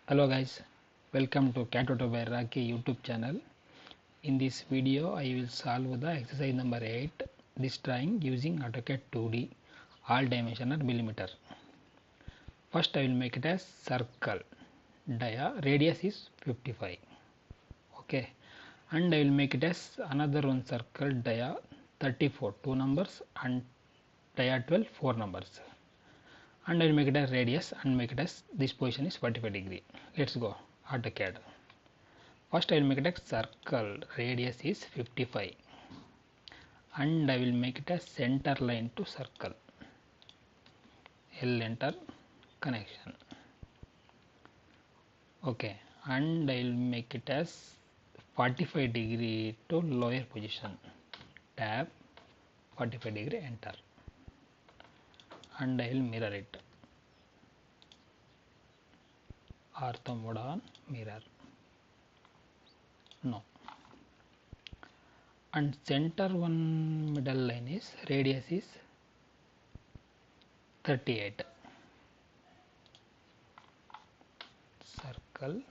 Hello guys, welcome to Cat Auto by Rocky YouTube channel. In this video I will solve the exercise number 8, this drawing using AutoCAD 2D all dimensional millimeter. First I will make it as circle, radius is 55, okay, and I will make it as another one circle, dia 34 2 numbers and dia 12 4 numbers, and I will make it as radius and make it as this position is 45 degree. Let's go AutoCAD. First I will make it a circle, radius is 55, and I will make it a center line to circle, L enter connection, okay, and I will make it as 45 degree to lower position, tab 45 degree enter, and I will mirror it, ortho mode on mirror, no, and center one middle line is radius is 38, circle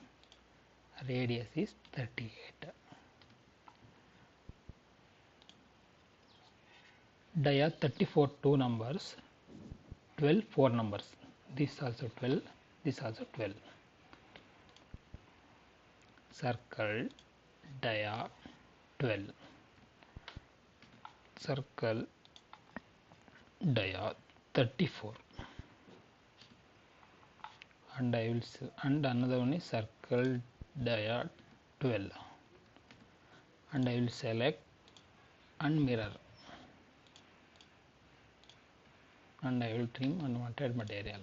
radius is 38, dia 34 2 numbers, 12 4 numbers, this also 12, this also 12, circle dia 12, circle dia 34, and I will and another one is circle dia 12, and I will select and mirror, and I will trim unwanted material,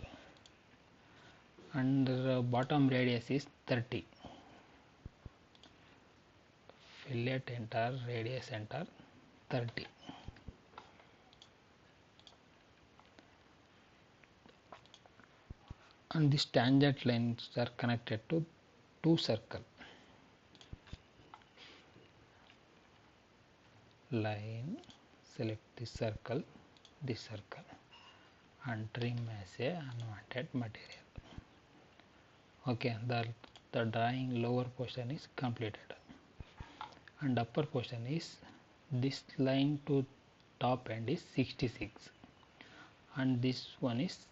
and the bottom radius is 30, fillet enter, radius enter 30, and these tangent lines are connected to two circle, line, select this circle, and trim as a unwanted material, okay. The drawing lower portion is completed, and upper portion is this line to top end is 66, and this one is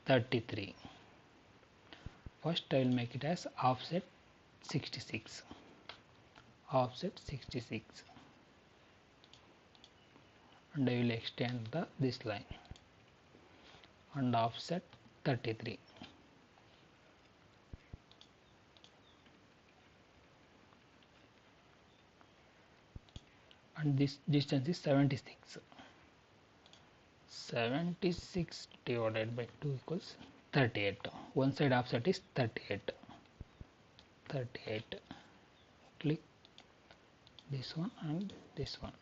33. First I will make it as offset 66, offset 66, and I will extend this line and offset 33, and this distance is 76, 76 divided by 2 equals 38, one side offset is 38, click this one and this one,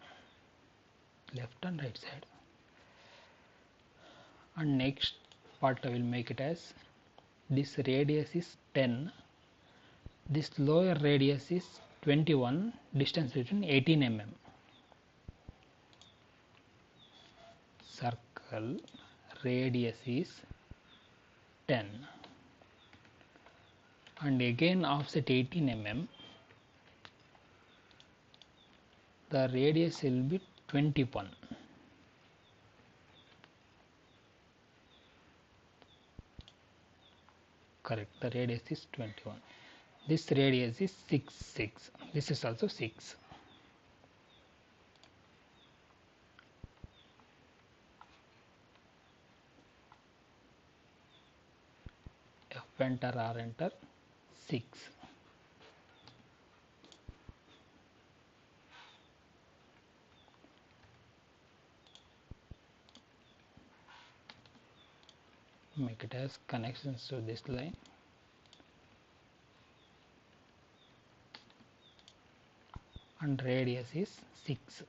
left and right side, and next part I will make it as this radius is 10, this lower radius is 21, distance between 18 mm, circle radius is 10, and again offset 18 mm, the radius will be 21, correct, the radius is 21, this radius is 6, this is also 6, F enter R enter 6, make it as connections to this line, and radius is 6,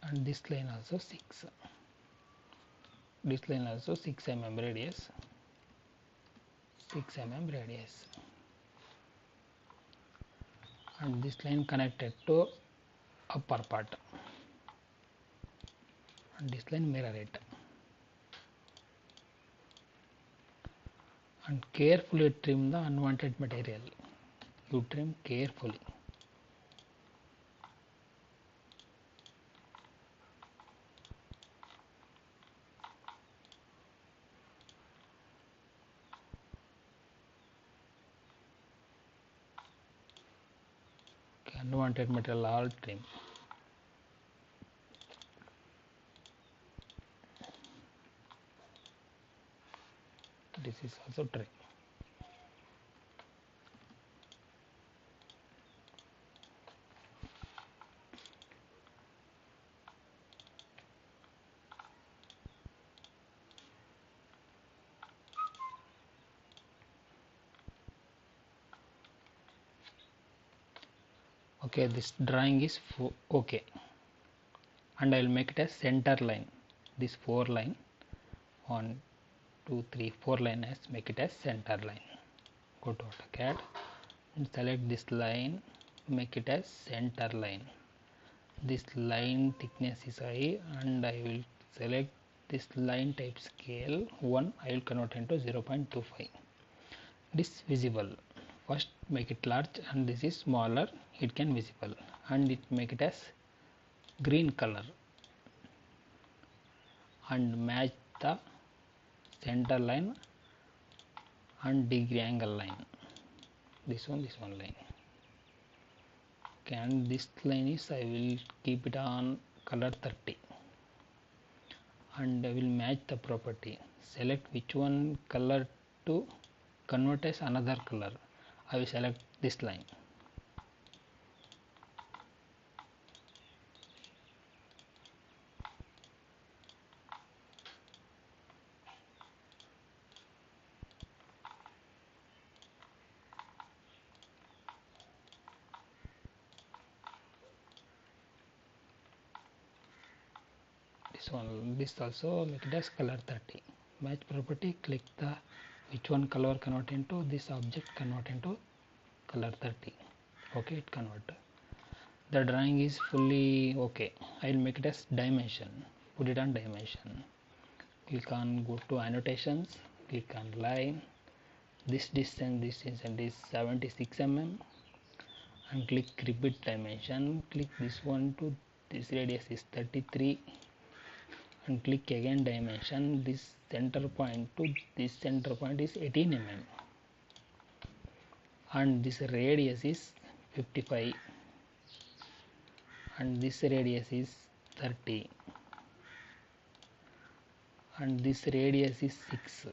and this line also 6, this line also 6 mm radius, 6 mm radius, and this line connected to upper part, and this line mirror it, and carefully trim the unwanted material. You trim carefully. Okay, unwanted material all trim. This is also trim. Okay, this drawing is okay, and I will make it as center line. This 4 line, 1 2 3 4 line, as make it as center line. Go to AutoCAD and select this line, make it as center line. This line thickness is high, and I will select this line type scale 1. I will convert into 0.25. This visible, first make it large, and this is smaller, it can visible, and it make it as green color, and match the center line and degree angle line. This one line. Okay, and this line is, I will keep it on color 30, and I will match the property. Select which one color to convert as another color. I will select this line. This also make it as color 30. Match property, click the which one color convert into this object, convert into color 30. Okay, it convert. The drawing is fully okay. I will make it as dimension. Put it on dimension. Click on go to annotations. Click on line. This distance is 76 mm. And click repeat dimension. Click this one to this radius is 33. And click again dimension. This center point to this center point is 18 mm. And this radius is 55. And this radius is 30, and this radius is 6,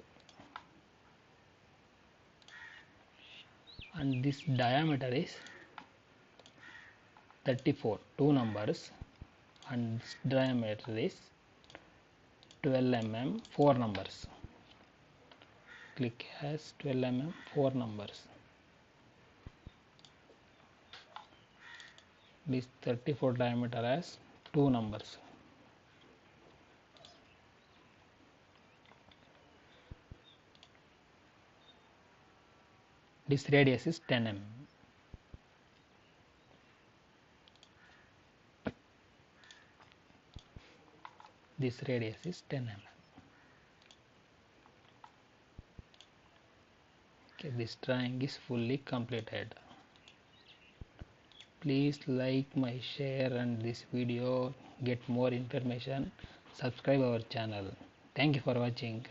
and this diameter is 34, 2 numbers, and this diameter is 12 mm, 4 numbers. Click as 12 mm, 4 numbers. This 34 diameter as 2 numbers. This radius is 10 mm. This radius is 10 mm. Okay, this drawing is fully completed. Please like my share and this video, get more information, subscribe our channel. Thank you for watching.